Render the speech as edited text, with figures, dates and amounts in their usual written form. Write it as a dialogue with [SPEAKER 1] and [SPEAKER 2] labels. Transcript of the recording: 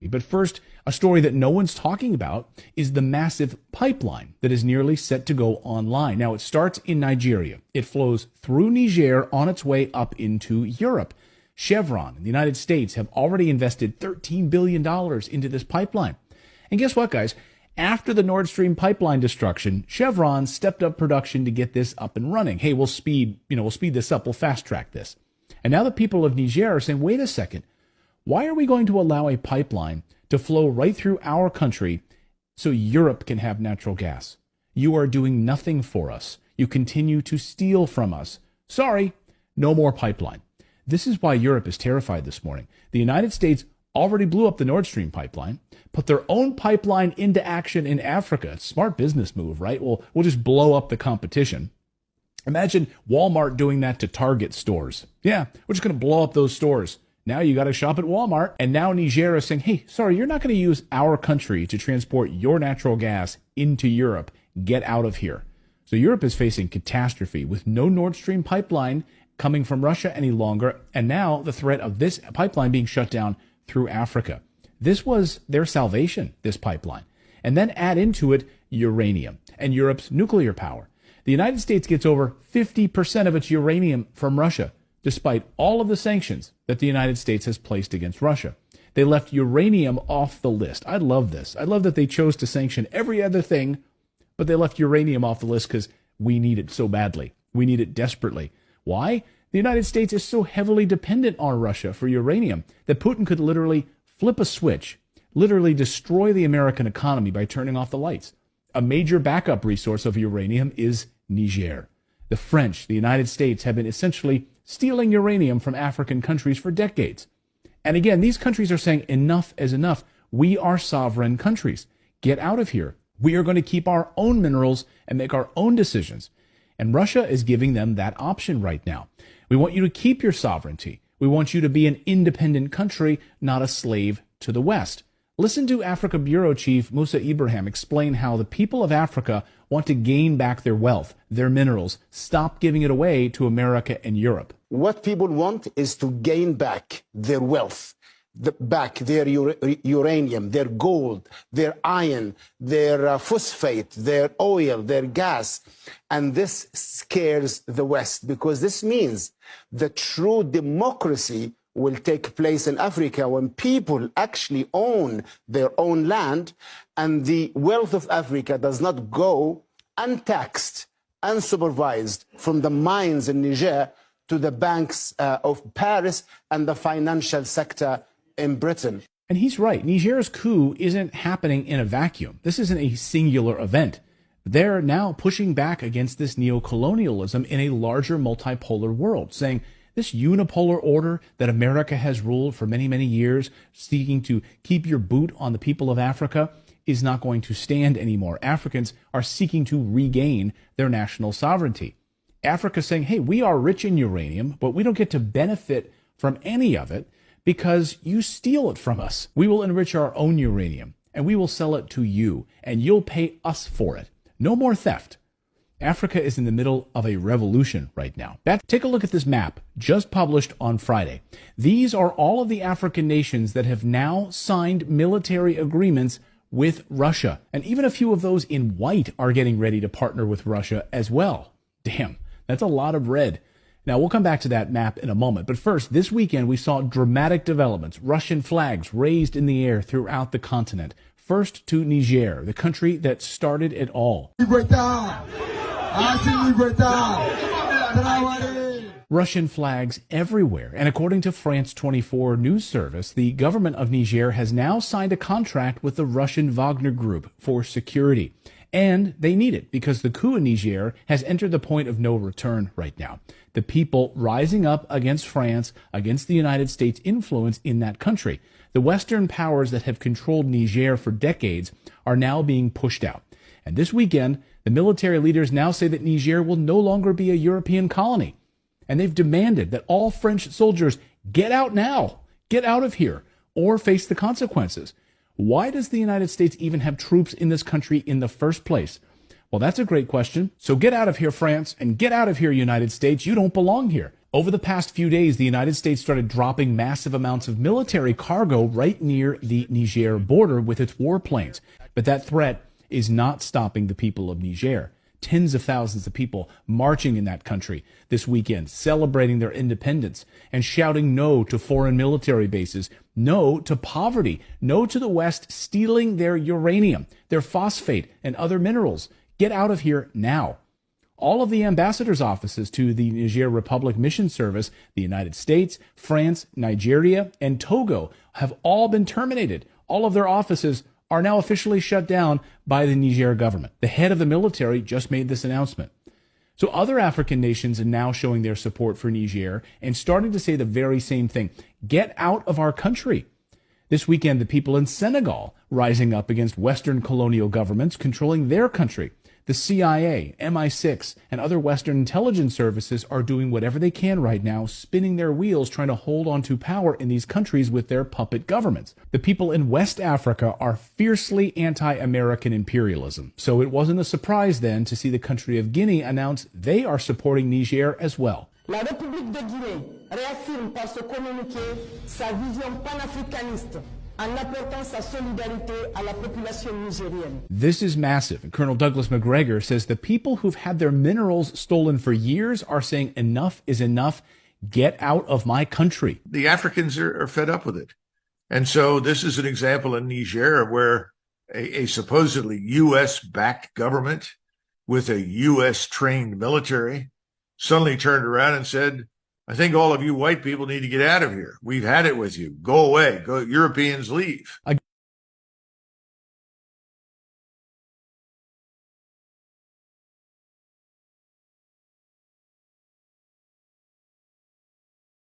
[SPEAKER 1] But first, a story that no one's talking about is the massive pipeline that is nearly set to go online. Now, it starts in Nigeria. It flows through Niger on its way up into Europe. Chevron and the United States have already invested $13 billion into this pipeline. And guess what, guys? After the Nord Stream pipeline destruction, Chevron stepped up production to get this up and running. Hey, we'll speed this up. We'll fast track this. And now the people of Niger are saying, wait a second. Why are we going to allow a pipeline to flow right through our country so Europe can have natural gas? You are doing nothing for us. You continue to steal from us. Sorry, no more pipeline. This is why Europe is terrified this morning. The United States already blew up the Nord Stream pipeline, put their own pipeline into action in Africa. Smart business move, right? We'll just blow up the competition. Imagine Walmart doing that to Target stores. Yeah, we're just going to blow up those stores. Now you got to shop at Walmart. And now Niger is saying, hey, sorry, you're not going to use our country to transport your natural gas into Europe. Get out of here. So Europe is facing catastrophe with no Nord Stream pipeline coming from Russia any longer. And now the threat of this pipeline being shut down through Africa. This was their salvation, this pipeline. And then add into it uranium and Europe's nuclear power. The United States gets over 50% of its uranium from Russia, despite all of the sanctions that the United States has placed against Russia. They left uranium off the list. I love this. I love that they chose to sanction every other thing, but they left uranium off the list because we need it so badly. We need it desperately. Why? The United States is so heavily dependent on Russia for uranium that Putin could literally flip a switch, literally destroy the American economy by turning off the lights. A major backup resource of uranium is Niger. The French, the United States, have been essentially stealing uranium from African countries for decades. And again, these countries are saying enough is enough. We are sovereign countries. Get out of here. We are going to keep our own minerals and make our own decisions. And Russia is giving them that option right now. We want you to keep your sovereignty. We want you to be an independent country, not a slave to the West. Listen to Africa Bureau Chief Musa Ibrahim explain how the people of Africa want to gain back their wealth, their minerals, stop giving it away to America and Europe.
[SPEAKER 2] What people want is to gain back their wealth, back their uranium, their gold, their iron, their phosphate, their oil, their gas. And this scares the West because this means the true democracy will take place in Africa when people actually own their own land and the wealth of Africa does not go untaxed, unsupervised from the mines in Niger to the banks of Paris and the financial sector in Britain.
[SPEAKER 1] And he's right. Niger's coup isn't happening in a vacuum. This isn't a singular event. They're now pushing back against this neocolonialism in a larger multipolar world, saying this unipolar order that America has ruled for many, many years, seeking to keep your boot on the people of Africa, is not going to stand anymore. Africans are seeking to regain their national sovereignty. Africa saying, hey, we are rich in uranium, but we don't get to benefit from any of it because you steal it from us. We will enrich our own uranium, and we will sell it to you, and you'll pay us for it. No more theft. Africa is in the middle of a revolution right now. Take a look at this map just published on Friday. These are all of the African nations that have now signed military agreements with Russia. And even a few of those in white are getting ready to partner with Russia as well. Damn, that's a lot of red. Now, we'll come back to that map in a moment. But first, this weekend we saw dramatic developments. Russian flags raised in the air throughout the continent. First to Niger, the country that started it all. Russian flags everywhere. And according to France 24 news service, the government of Niger has now signed a contract with the Russian Wagner Group for security. And they need it because the coup in Niger has entered the point of no return right now. The people rising up against France, against the United States' influence in that country. The Western powers that have controlled Niger for decades are now being pushed out. And this weekend, the military leaders now say that Niger will no longer be a European colony. And they've demanded that all French soldiers get out now, get out of here, or face the consequences. Why does the United States even have troops in this country in the first place? Well, that's a great question. So get out of here, France, and get out of here, United States. You don't belong here. Over the past few days, the United States started dropping massive amounts of military cargo right near the Niger border with its warplanes. But that threat is not stopping the people of Niger. Tens of thousands of people marching in that country this weekend, celebrating their independence and shouting no to foreign military bases, no to poverty, no to the West stealing their uranium, their phosphate, and other minerals. Get out of here now. All of the ambassadors' offices to the Niger Republic Mission Service, the United States, France, Nigeria, and Togo have all been terminated. All of their offices are now officially shut down by the Niger government. The head of the military just made this announcement. So other African nations are now showing their support for Niger and starting to say the very same thing. Get out of our country. This weekend, the people in Senegal rising up against Western colonial governments controlling their country. The CIA, MI6, and other Western intelligence services are doing whatever they can right now, spinning their wheels, trying to hold on to power in these countries with their puppet governments. The people in West Africa are fiercely anti-American imperialism, so it wasn't a surprise then to see the country of Guinea announce they are supporting Niger as well.
[SPEAKER 3] La République de Guinée réaffirme par ce communiqué sa vision panafricaniste en apportant sa solidarité à la population nigérienne.
[SPEAKER 1] This is massive, and Colonel Douglas McGregor says the people who've had their minerals stolen for years are saying enough is enough. Get out of my country.
[SPEAKER 4] The Africans are fed up with it. And so this is an example in Niger where a supposedly U.S.-backed government with a U.S.-trained military suddenly turned around and said, I think all of you white people need to get out of here. We've had it with you. Go away. Go, Europeans leave.